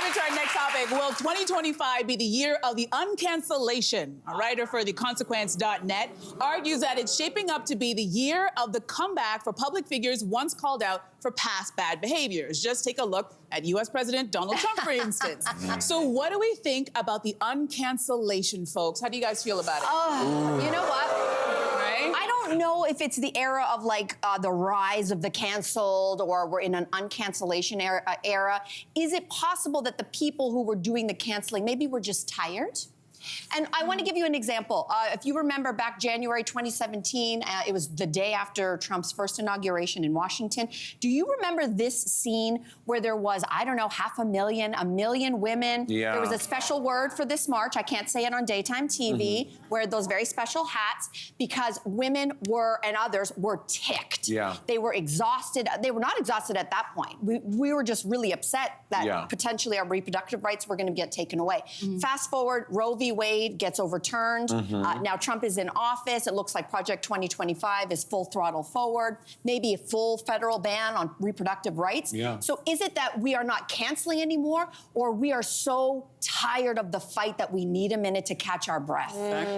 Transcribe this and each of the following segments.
forward to our next topic. Will 2025 be the year of the uncancellation? A writer for theconsequence.net argues that it's shaping up to be the year of the comeback for public figures once called out for past bad behaviors. Just take a look at U.S. President Donald Trump, for instance. So what do we think about the uncancellation, folks? How do you guys feel about it? You know what? Right? I don't know if it's the era of the rise of the canceled, or we're in an uncancellation era. Is it possible that the people who were doing the canceling maybe were just tired? And I want to give you an example. If you remember back January 2017, it was the day after Trump's first inauguration in Washington. Do you remember this scene where there was, I don't know, 500,000, 1 million women? Yeah. There was a special word for this march. I can't say it on daytime TV, where those very special hats, because women were, and others, were ticked. Yeah. They were exhausted. They were not exhausted at that point. We were just really upset that potentially our reproductive rights were going to get taken away. Fast forward, Roe v. Wade gets overturned. Now Trump is in office. It looks like Project 2025 is full throttle forward. Maybe a full federal ban on reproductive rights. Yeah. So is it that we are not canceling anymore, or we are so tired of the fight that we need a minute to catch our breath?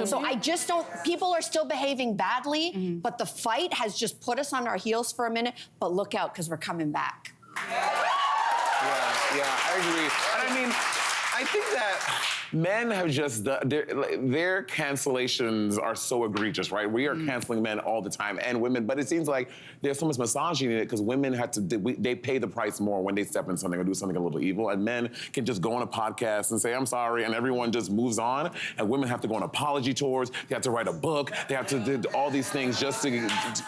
So I just don't, people are still behaving badly, but the fight has just put us on our heels for a minute. But look out, because we're coming back. Yeah, I agree. And I mean, I think that men have just their cancellations are so egregious, right? We are canceling men all the time, and women, but it seems like there's so much misogyny in it because women have to, they pay the price more when they step in something or do something a little evil, and men can just go on a podcast and say, I'm sorry, and everyone just moves on, and women have to go on apology tours, they have to write a book, they have to do all these things just to,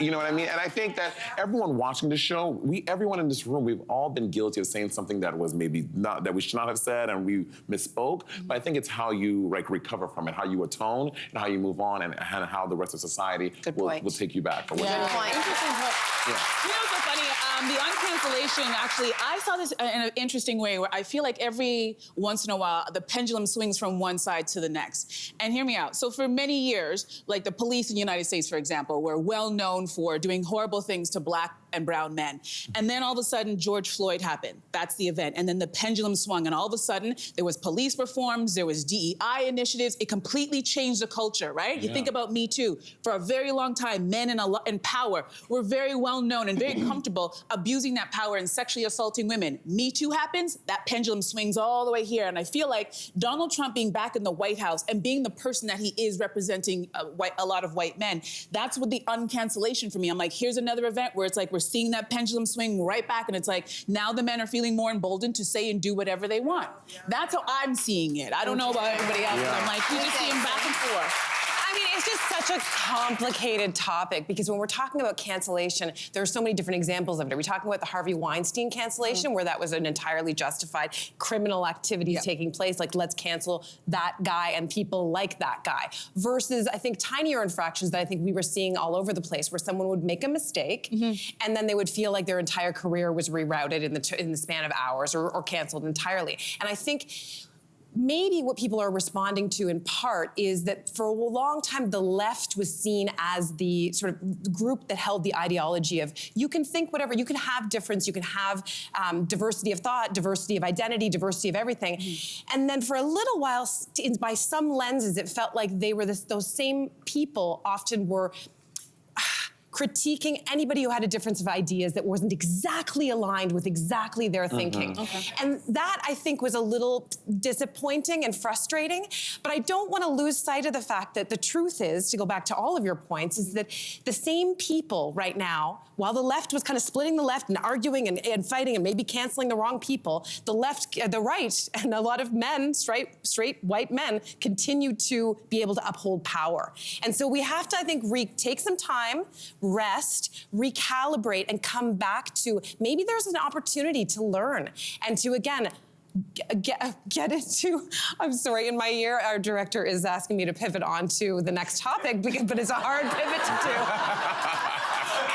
you know what I mean? And I think that everyone watching the show, everyone in this room, we've all been guilty of saying something that was maybe not, that we should not have said, and we misspoke, but I think it's how you recover from it, how you atone, and how you move on, and how the rest of society will take you back. Good point. Interesting point. You know what's so funny? The uncancellation, actually, I saw this in an interesting way where I feel like every once in a while, the pendulum swings from one side to the next. And hear me out. So for many years, like the police in the United States, for example, were well known for doing horrible things to Black and brown men. And then all of a sudden, George Floyd happened. That's the event. And then the pendulum swung, and all of a sudden, there was police reforms, there was DEI initiatives. It completely changed the culture, right? You think about Me Too. For a very long time, men in power were very well known and very comfortable abusing that power and sexually assaulting women. Me Too happens, that pendulum swings all the way here. And I feel like Donald Trump being back in the White House and being the person that he is, representing a lot of white men, that's what the uncancellation for me. I'm like, here's another event where it's like we're seeing that pendulum swing right back, and it's like now the men are feeling more emboldened to say and do whatever they want. That's how I'm seeing it. I don't know about everybody else, but I'm like, you just see them back and forth. I mean, it's just such a complicated topic, because when we're talking about cancellation, there are so many different examples of it. Are we talking about the Harvey Weinstein cancellation, where that was an entirely justified criminal activity taking place, like let's cancel that guy and people like that guy, versus I think tinier infractions that I think we were seeing all over the place, where someone would make a mistake and then they would feel like their entire career was rerouted in the span of hours or canceled entirely. And I think maybe what people are responding to in part is that for a long time, the left was seen as the sort of group that held the ideology of you can think whatever, you can have difference, you can have diversity of thought, diversity of identity, diversity of everything. And then for a little while, by some lenses, it felt like they were those same people often were critiquing anybody who had a difference of ideas that wasn't exactly aligned with exactly their thinking. And that, I think, was a little disappointing and frustrating, but I don't want to lose sight of the fact that the truth is, to go back to all of your points, is that the same people right now, while the left was kind of splitting the left and arguing and fighting and maybe canceling the wrong people, the right, and a lot of men, straight white men, continue to be able to uphold power. And so we have to, I think, take some time, rest, recalibrate, and come back to maybe there's an opportunity to learn and to, again, get into, I'm sorry, in my ear, our director is asking me to pivot on to the next topic, but it's a hard pivot to do.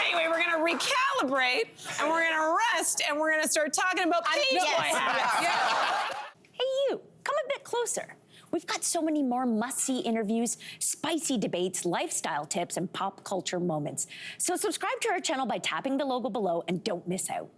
Anyway, we're gonna recalibrate, and we're gonna rest, and we're gonna start talking about page habits. Hey, you, come a bit closer. We've got so many more must-see interviews, spicy debates, lifestyle tips, and pop culture moments. So subscribe to our channel by tapping the logo below and don't miss out.